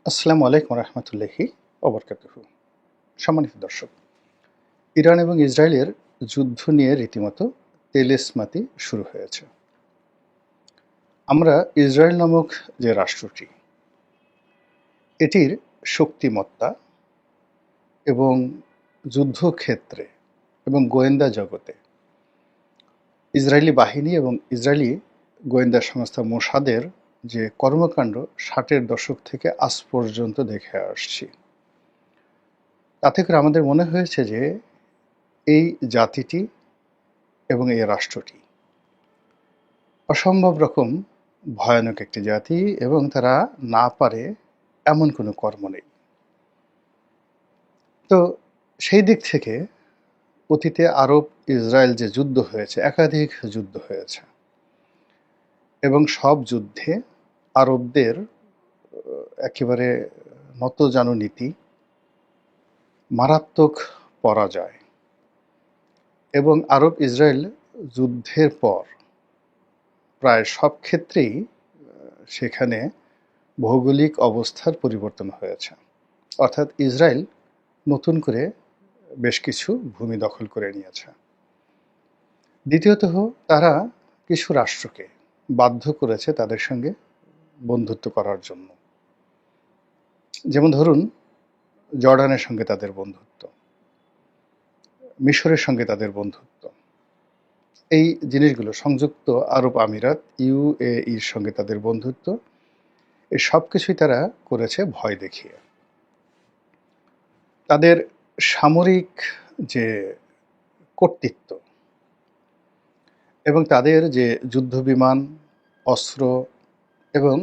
আসসালামু আলাইকুম রহমতুল্লাহি ওবরকাতুহু। সম্মানিত দর্শক, ইরান এবং ইসরায়েলের যুদ্ধ নিয়ে রীতিমতো তেলেস্মাতি শুরু হয়েছে। আমরা ইসরায়েল নামক যে রাষ্ট্রটি, এটির শক্তিমত্তা এবং যুদ্ধক্ষেত্রে এবং গোয়েন্দা জগতে ইসরায়েলি বাহিনী এবং ইসরায়েলি গোয়েন্দা সংস্থা মোসাদের যে কর্মকাণ্ড ৬০-এর দশক থেকে আজ পর্যন্ত দেখে আসছি, তাতে করে আমাদের মনে হয়েছে যে এই জাতিটি এবং এই রাষ্ট্রটি অসম্ভব রকম ভয়ানক একটি জাতি এবং তারা না পারে এমন কোনো কর্ম নেই। তো সেই দিক থেকে অতীতে আরব ইসরায়েল যে যুদ্ধ হয়েছে, একাধিক যুদ্ধ হয়েছে এবং সব যুদ্ধে আরবদের একেবারে নতজানু নীতি, মারাত্মক পরাজয় এবং আরব ইসরায়েল যুদ্ধের পর প্রায় সব ক্ষেত্রেই সেখানে ভৌগোলিক অবস্থার পরিবর্তন হয়েছে। অর্থাৎ ইসরায়েল নতুন করে বেশ কিছু ভূমি দখল করে নিয়েছে। দ্বিতীয়ত তারা কিছু রাষ্ট্রকে বাধ্য করেছে তাদের সঙ্গে বন্ধুত্ব করার জন্য। যেমন ধরুন, জর্ডানের সঙ্গে তাদের বন্ধুত্ব, মিশরের সঙ্গে তাদের বন্ধুত্ব, এই জিনিসগুলো, সংযুক্ত আরব আমিরাত ইউএইর সঙ্গে তাদের বন্ধুত্ব, এই সব কিছুই তারা করেছে ভয় দেখিয়ে। তাদের সামরিক যে কর্তৃত্ব এবং তাদের যে যুদ্ধবিমান, অস্ত্র এবং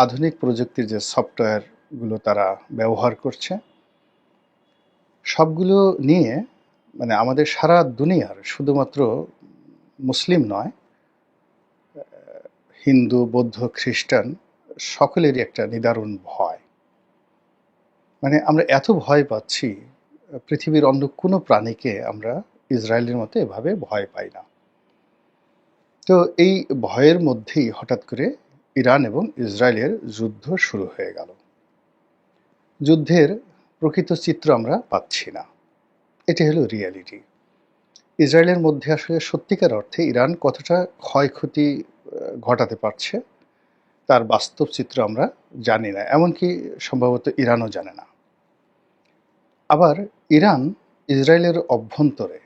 আধুনিক প্রযুক্তির যে সফটওয়্যারগুলো তারা ব্যবহার করছে, সবগুলো নিয়ে মানে আমাদের সারা দুনিয়ার, শুধুমাত্র মুসলিম নয়, হিন্দু, বৌদ্ধ, খ্রিস্টান সকলেরই একটা নিদারুণ ভয়। মানে আমরা এত ভয় পাচ্ছি, পৃথিবীর অন্য কোনো প্রাণীকে আমরা ইসরায়েলের মতো এভাবে ভয় পাই না। তো এই ভয়ের মধ্যেই হঠাৎ করে ইরান এবং ইসরায়েলের যুদ্ধ শুরু হয়ে গেল। যুদ্ধের প্রকৃত চিত্র আমরা পাচ্ছি না, এটি হলো রিয়ালিটি। ইসরায়েলের মধ্যে আসলে সত্যিকার অর্থে ইরান কতটা ক্ষয়ক্ষতি ঘটাতে পারছে তার বাস্তব চিত্র আমরা জানি না, এমনকি সম্ভবত ইরানও জানে না। আবার ইরান ইসরায়েলের অভ্যন্তরে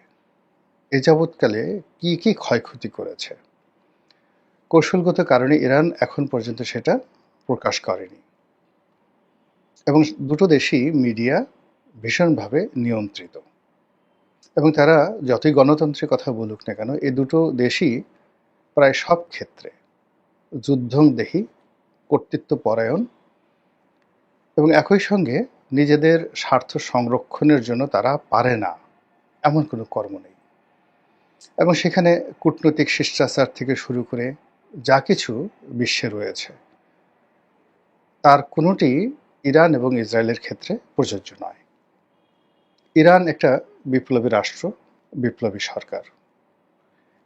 এ যাবৎকালে কী কী ক্ষয়ক্ষতি করেছে, কৌশলগত কারণে ইরান এখন পর্যন্ত সেটা প্রকাশ করেনি এবং দুটো দেশই মিডিয়া ভীষণভাবে নিয়ন্ত্রিত এবং তারা যতই গণতন্ত্রের কথা বলুক না কেন, এই দুটো দেশই প্রায় সব ক্ষেত্রে যুদ্ধংদেহী, কর্তৃত্বপরায়ণ এবং একই সঙ্গে নিজেদের স্বার্থ সংরক্ষণের জন্য তারা পারে না এমন কোনো কর্ম নেই। এবং সেখানে কূটনৈতিক শিষ্টাচার থেকে শুরু করে যা কিছু বিশ্বে রয়েছে, তার কোনোটি ইরান এবং ইসরায়েলের ক্ষেত্রে প্রযোজ্য নয়। ইরান একটা বিপ্লবী রাষ্ট্র, বিপ্লবী সরকার,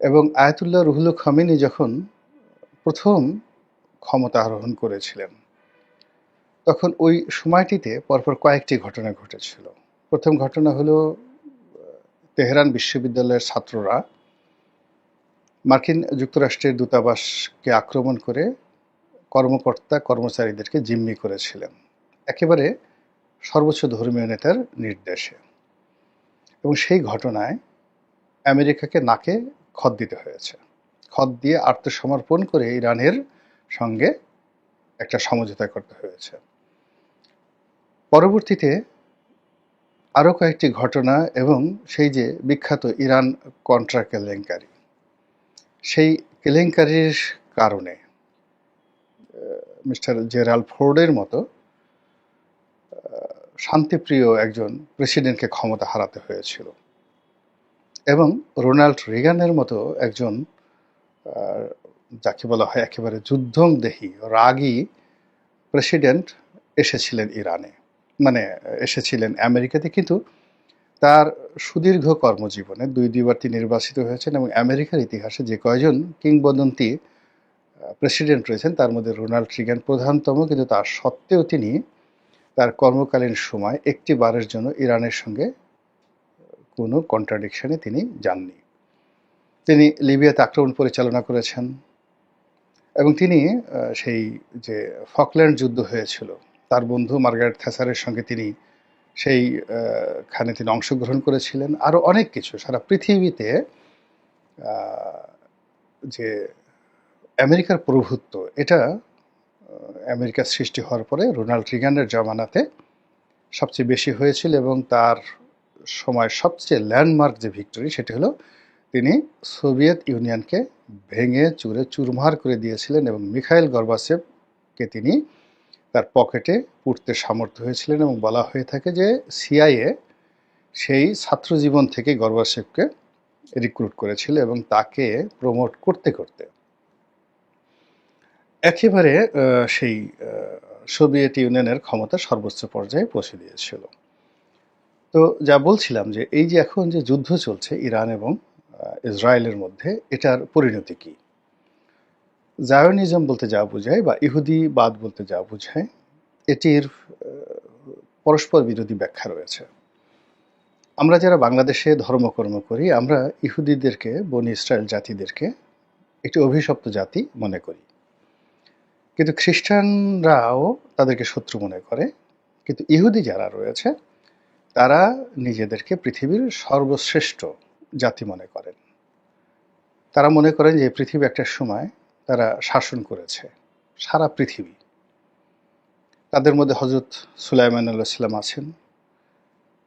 এবং আয়াতুল্লাহ রুহুল খামেনি যখন প্রথম ক্ষমতা আরোহণ করেছিলেন, তখন ওই সময়টিতে পরপর কয়েকটি ঘটনা ঘটেছিল। প্রথম ঘটনা হলো, তেহরান বিশ্ববিদ্যালয়ের ছাত্ররা মার্কিন যুক্তরাষ্ট্রের দূতাবাসকে আক্রমণ করে কর্মকর্তা কর্মচারীদেরকে জিম্মি করেছিলেন, একেবারে সর্বোচ্চ ধর্মীয় নেতার নির্দেশে। এবং সেই ঘটনায় আমেরিকাকে নাকে খত দিতে হয়েছে। খত দিয়ে আত্মসমর্পণ করে ইরানের সঙ্গে একটা সমঝোতা করতে হয়েছে। পরবর্তীতে আরও কয়েকটি ঘটনা এবং সেই যে বিখ্যাত ইরান কন্ট্রা কেলেঙ্কারি, সেই কেলেঙ্কারির কারণে মিস্টার জেরাল্ড ফোর্ডের মতো শান্তিপ্রিয় একজন প্রেসিডেন্টকে ক্ষমতা হারাতে হয়েছিল এবং রোনাল্ড রিগানের মতো একজন যাকে বলা হয় একেবারে যুদ্ধংদেহী, রাগী প্রেসিডেন্ট এসেছিলেন ইরানে, মানে এসেছিলেন আমেরিকাতে। কিন্তু তার সুদীর্ঘ কর্মজীবনে দুইবার তিনি নির্বাচিত হয়েছেন এবং আমেরিকার ইতিহাসে যে কয়জন কিংবদন্তি প্রেসিডেন্ট রয়েছেন তার মধ্যে রোনাল্ড রিগান প্রধানতম। কিন্তু তার সত্ত্বেও তিনি তার কর্মকালীন সময় একটি বারের জন্য ইরানের সঙ্গে কোনো কন্ট্রাডিকশনে তিনি যাননি। তিনি লিবিয়াতে আক্রমণ পরিচালনা করেছেন এবং তিনি সেই যে ফকল্যান্ড যুদ্ধ হয়েছিল তার বন্ধু মার্গারেট থ্যাচারের সঙ্গে তিনি সেইখানে তিনি অংশগ্রহণ করেছিলেন। আরও অনেক কিছু সারা পৃথিবীতে যে আমেরিকার প্রভুত্ব, এটা আমেরিকার সৃষ্টি হওয়ার পরে রোনাল্ড রিগানের জমানাতে সবচেয়ে বেশি হয়েছিল এবং তার সময় সবচেয়ে ল্যান্ডমার্ক যে ভিক্টরি সেটি হলো তিনি সোভিয়েত ইউনিয়নকে ভেঙে চুরে চুরমার করে দিয়েছিলেন এবং মিখাইল গর্বাচেভকে তিনি তার পকেটে পুড়তে সামর্থ্য হয়েছিলেন। এবং বলা হয়ে থাকে যে সিআইএ সেই ছাত্র জীবন থেকে গর্বাচেভকে রিক্রুট করেছিল এবং তাকে প্রমোট করতে করতে একেবারে সেই সোভিয়েত ইউনিয়নের ক্ষমতা সর্বোচ্চ পর্যায়ে পৌঁছে দিয়েছিল। তো যা বলছিলাম যে এই যে এখন যে যুদ্ধ চলছে ইরান এবং ইসরায়েলের মধ্যে, এটার পরিণতি কি? জায়োনিজম বলতে যা বোঝায় বা ইহুদিবাদ বলতে যা বোঝায়, এটির পরস্পর বিরোধী ব্যাখ্যা রয়েছে। আমরা যারা বাংলাদেশে ধর্মকর্ম করি, আমরা ইহুদিদেরকে, বনি ইসরায়েল জাতিদেরকে একটি অভিশপ্ত জাতি মনে করি, কিন্তু খ্রিস্টানরাও তাদেরকে শত্রু মনে করে। কিন্তু ইহুদি যারা রয়েছে তারা নিজেদেরকে পৃথিবীর সর্বশ্রেষ্ঠ জাতি মনে করেন। তারা মনে করেন যে পৃথিবী একটা সময় তারা শাসন করেছে সারা পৃথিবী। তাদের মধ্যে হজরত সুলাইমান আলাইহিস সালাম আছেন,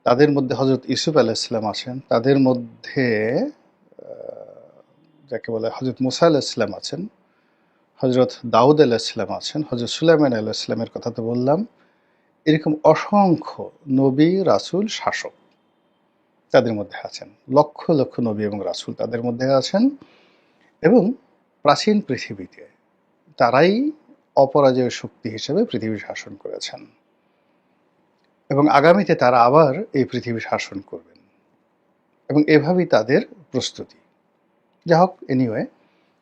তাদের মধ্যে হজরত ইউসুফ আলাইহিস সালাম আছেন, তাদের মধ্যে যাকে বলে হজরত মুসা আলাইহিস সালাম আছেন, হজরত দাউদ আলাইহিস সালাম আছেন, হজরত সুলাইমান আলাইহিস সালামের কথা তো বললাম। এরকম অসংখ্য নবী, রাসূল, শাসক তাদের মধ্যে আছেন। লক্ষ লক্ষ নবী এবং রাসূল তাদের মধ্যে আছেন এবং প্রাচীন পৃথিবীতে তারাই অপরাজেয় শক্তি হিসেবে পৃথিবী শাসন করেছেন এবং আগামীতে তারা আবার এই পৃথিবী শাসন করবেন এবং এভাবেই তাদের প্রস্তুতি। যা হোক, এনিওয়ে,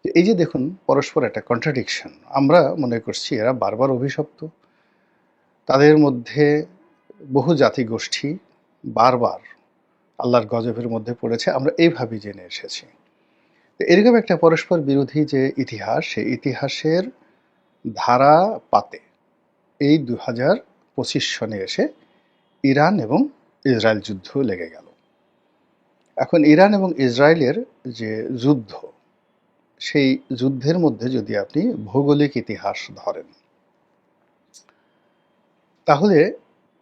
এই যে দেখুন পরস্পর একটা কন্ট্রাডিকশন। আমরা মনে করছি এরা বারবার অভিশপ্ত, তাদের মধ্যে বহু জাতি গোষ্ঠী বারবার আল্লাহর গজবের মধ্যে পড়েছে, আমরা এইভাবেই জেনে এসেছি। এরকম একটা পরস্পর বিরোধী যে ইতিহাস, সেই ইতিহাসের ধারা পাতে এই 2025 সনে এসে ইরান এবং ইসরায়েল যুদ্ধ লেগে গেল। এখন ইরান এবং ইসরায়েলের যে যুদ্ধ, সেই যুদ্ধের মধ্যে যদি আপনি ভৌগোলিক ইতিহাস ধরেন, তাহলে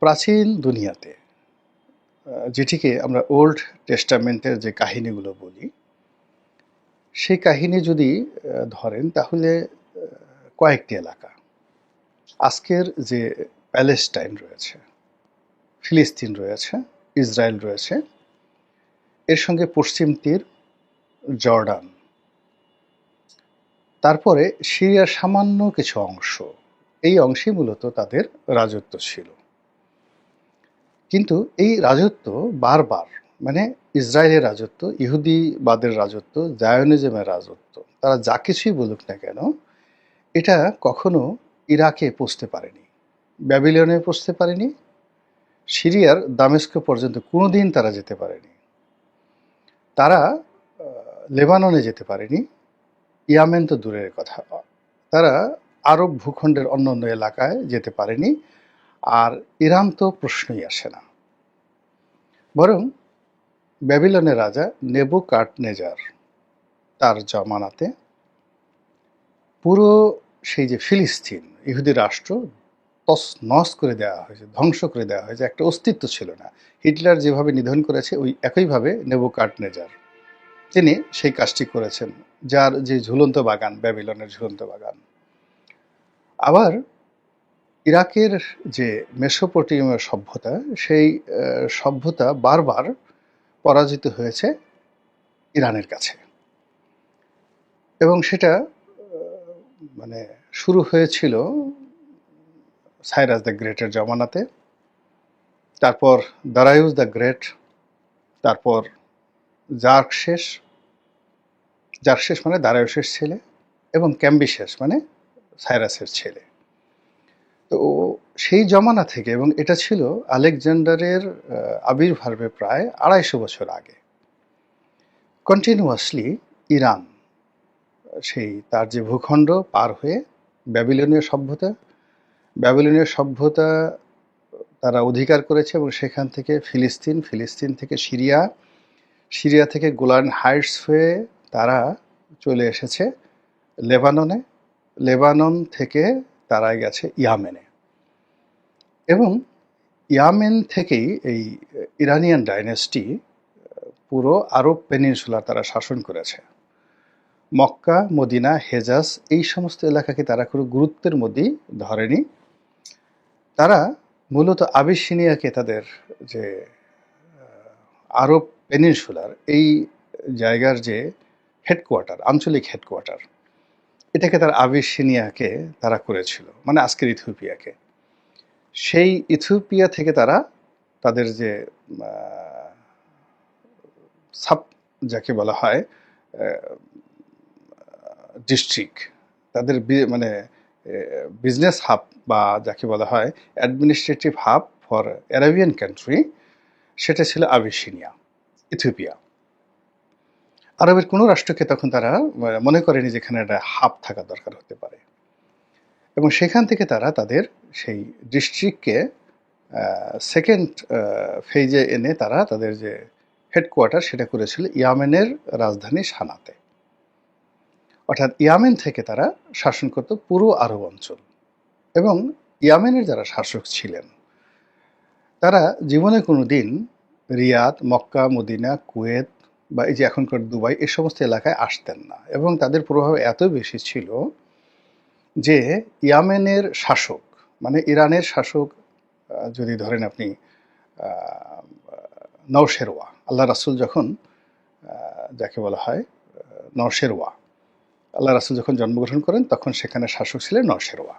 প্রাচীন দুনিয়াতে যেটিকে আমরা ওল্ড টেস্টামেন্টের যে কাহিনীগুলো বলি, সেই কাহিনী যদি ধরেন তাহলে কয়েকটি এলাকা, আজকের যে প্যালেস্টাইন রয়েছে, ফিলিস্তিন রয়েছে, ইসরায়েল রয়েছে, এর সঙ্গে পশ্চিম তীর, জর্ডান, তারপরে সিরিয়ার সামান্য কিছু অংশ, এই অংশে মূলত তাদের রাজত্ব ছিল। কিন্তু এই রাজত্ব বারবার, মানে ইসরায়েলের রাজত্ব, ইহুদিবাদের রাজত্ব, জায়োনিজমের রাজত্ব, তারা যা কিছুই বলুক না কেন, এটা কখনো ইরাকে পৌঁছতে পারেনি, ব্যাবিলনে পৌঁছতে পারেনি, সিরিয়ার দামেস্ক পর্যন্ত কোনোদিন তারা যেতে পারেনি, তারা লেবাননে যেতে পারেনি, ইয়ামেন তো দূরের কথা, তারা আরব ভূখণ্ডের অন্য অন্য এলাকায় যেতে পারেনি, আর ইরান তো প্রশ্নই আসে না। বরং ব্যাবিলনের রাজা নেবুকাডনেজার, তার জমানাতে পুরো সেই যে ফিলিস্তিন, ইহুদি রাষ্ট্র তছনছ করে দেওয়া হয়েছে, ধ্বংস করে দেওয়া হয়েছে, একটা অস্তিত্ব ছিল না। হিটলার যেভাবে নিধন করেছে, ওই একইভাবে নেবুকাডনেজার তিনি সেই কাজটি করেছেন, যার যে ঝুলন্ত বাগান, ব্যাবিলনের ঝুলন্ত বাগান। আবার ইরাকের যে মেসোপটেমিয় সভ্যতা, সেই সভ্যতা বারবার পরাজিত হয়েছে ইরানের কাছে এবং সেটা মানে শুরু হয়েছিল সাইরাস দ্য গ্রেটের জমানাতে, তারপর দারায়ুস দ্য গ্রেট, তারপর জার্কশেস, জার্কশেস মানে দারায়ুসের ছেলে, এবং ক্যাম্বিশেস মানে সাইরাসের ছেলে। তো সেই জমানা থেকে, এবং এটা ছিল আলেকজান্ডারের আবির্ভাবে প্রায় ২৫০ বছর আগে, কন্টিনিউয়াসলি ইরান সেই তার যে ভূখণ্ড পার হয়ে ব্যাবিলনীয় সভ্যতা তারা অধিকার করেছে, এবং সেখান থেকে ফিলিস্তিন থেকে সিরিয়া থেকে গোলান হাইটস হয়ে তারা চলে এসেছে লেবাননে, লেবানন থেকে তারা গেছে ইয়ামেনে, এবং ইয়ামেন থেকেই এই ইরানিয়ান ডাইনেস্টি পুরো আরব পেনিনসুলা তারা শাসন করেছে। মক্কা, মদিনা, হেজাজ এই সমস্ত এলাকাকে তারা কোনো গুরুত্বের মধ্যেই ধরেনি। তারা মূলত আবিসিনিয়াকে তাদের যে আরব পেনিনসুলার এই জায়গার যে হেডকোয়ার্টার, আঞ্চলিক হেডকোয়ার্টার, এটাকে তারা আবিসিনিয়াকে তারা করেছিল, মানে আজকের ইথিওপিয়াকে। সেই ইথিওপিয়া থেকে তারা তাদের যে সাব যাকে বলা হয় ডিস্ট্রিক্ট, তাদের মানে বিজনেস হাব বা যাকে বলা হয় administrative hub for Arabian country, সেটা ছিল আবিসিনিয়া, ইথিওপিয়া। আরবের কোনো রাষ্ট্রকে তখন তারা মনে করেনি যেখানে একটা হাব থাকা দরকার হতে পারে, এবং সেখান থেকে তারা তাদের সেই ডিস্ট্রিক্টকে সেকেন্ড ফেজে এনে তারা তাদের যে হেডকোয়ার্টার সেটা করেছিল ইয়ামেনের রাজধানী সানাতে। অর্থাৎ ইয়ামেন থেকে তারা শাসন করত পুরো আরব অঞ্চল, এবং ইয়ামেনের যারা শাসক ছিলেন তারা জীবনে কোনো দিন রিয়াদ, মক্কা, মদিনা, কুয়েত বা এই যে এখনকার দুবাই এই সমস্ত এলাকায় আসতেন না, এবং তাদের প্রভাব এত বেশি ছিল যে ইয়ামেনের শাসক, মানে ইরানের শাসক, যদি ধরেন আপনি নওশেরওয়া, আল্লাহ রাসূল যখন যাকে বলা হয় নওশেরওয়া, আল্লাহ রাসূল যখন জন্মগ্রহণ করেন তখন সেখানে শাসক ছিলেন নওশেরওয়া।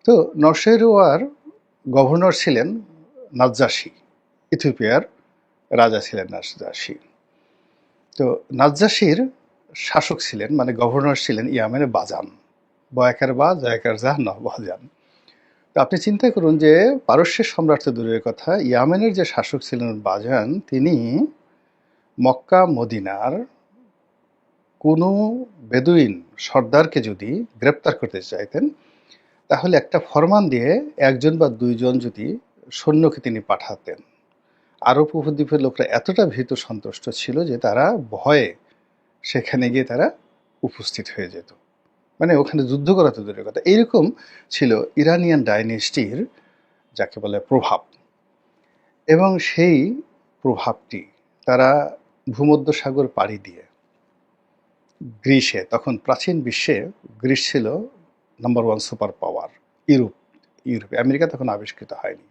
তো নওশেরওয়ার গভর্নর ছিলেন নাজ্জাশী, ইথিওপিয়ার রাজা ছিলেন নাজ্জাশী। তো নাজ্জাশীর শাসক ছিলেন, মানে গভর্নর ছিলেন ইয়ামেনের বাজান, বয়াকার বা জয়াকার জাহ বাজান। তো আপনি চিন্তা করুন যে পারস্যের সম্রাট তো দূরের কথা, ইয়ামেনের যে শাসক ছিলেন বাজান, তিনি মক্কা মদিনার কোনো বেদুইন সর্দারকে যদি গ্রেপ্তার করতে চাইতেন, তাহলে একটা ফরমান দিয়ে একজন বা দুইজন যদি সৈন্যকে তিনি পাঠাতেন। আরব উপদ্বীপের লোকরা এতটা ভীত সন্তুষ্ট ছিল যে তারা ভয়ে সেখানে গিয়ে তারা উপস্থিত হয়ে যেত, মানে ওখানে যুদ্ধ করা তো দূরের কথা। এইরকম ছিল ইরানিয়ান ডাইনেস্টির যাকে বলে প্রভাব, এবং সেই প্রভাবটি তারা ভূমধ্যসাগর পাড়ি দিয়ে গ্রিসে, তখন প্রাচীন বিশ্বে গ্রিস ছিল নাম্বার ওয়ান সুপার পাওয়ার। ইউরোপে, আমেরিকা তখন আবিষ্কৃত হয়নি,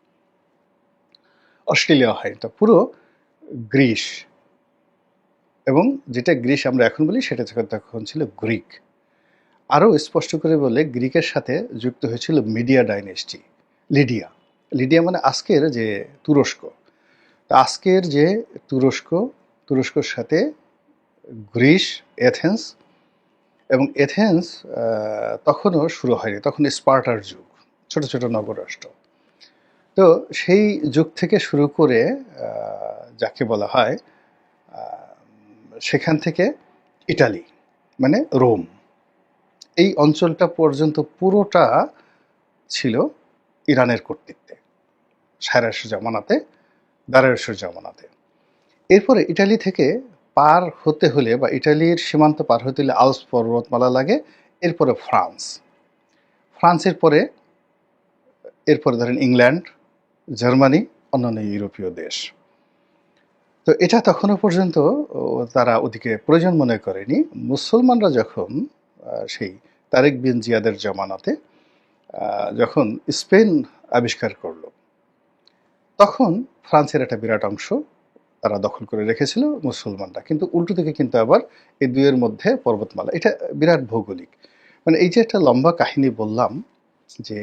অস্ট্রেলিয়া হয়নি, তো পুরো গ্রিস, এবং যেটা গ্রিস আমরা এখন বলি সেটা তখন ছিল গ্রিক। আরও স্পষ্ট করে বলে গ্রিকের সাথে যুক্ত হয়েছিল মিডিয়া ডাইনেস্টি, লিডিয়া মানে আজকের যে তুরস্ক। তা আজকের যে তুরস্কর সাথে গ্রিস, এথেন্স, এবং এথেন্স তখনও শুরু হয়নি, তখন স্পার্টার যুগ, ছোট ছোট নগররাষ্ট্র। তো সেই যুগ থেকে শুরু করে যাকে বলা হয় সেখান থেকে ইটালি, মানে রোম, এই অঞ্চলটা পর্যন্ত পুরোটা ছিল ইরানের কর্তৃত্বে দারায়ুসের জামানাতে। এরপরে ইটালি থেকে পার হতে হলে, বা ইটালির সীমান্ত পার হতে হলে আল্পস পর্বতমালা লাগে, এরপরে ফ্রান্সের পরে এরপরে ধরেন ইংল্যান্ড, জার্মানি, অন্যান্য ইউরোপীয় দেশ। তো এটা তখনও পর্যন্ত তারা ওদিকে প্রয়োজন মনে করেনি। মুসলমানরা যখন সেই তারেক বিন জিয়াদের জামানাতে যখন স্পেন আবিষ্কার করলো, তখন ফ্রান্সের একটা বিরাট অংশ তারা দখল করে রেখেছিল মুসলমানরা, কিন্তু উল্টো দিকে কিন্তু আবার এই দুইয়ের মধ্যে পর্বতমালা। এটা বিরাট ভৌগোলিক, মানে এই যে একটা লম্বা কাহিনী বললাম, যে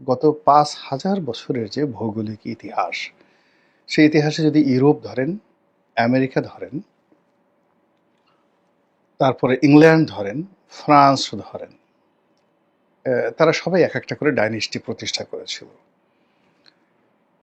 গত ৫,০০০ বছরের যে ভৌগোলিক ইতিহাস, সেই ইতিহাসে যদি ইউরোপ ধরেন, আমেরিকা ধরেন, তারপরে ইংল্যান্ড ধরেন, ফ্রান্স ধরেন, তারা সবাই এক একটা করে ডাইনেস্টি প্রতিষ্ঠা করেছিল।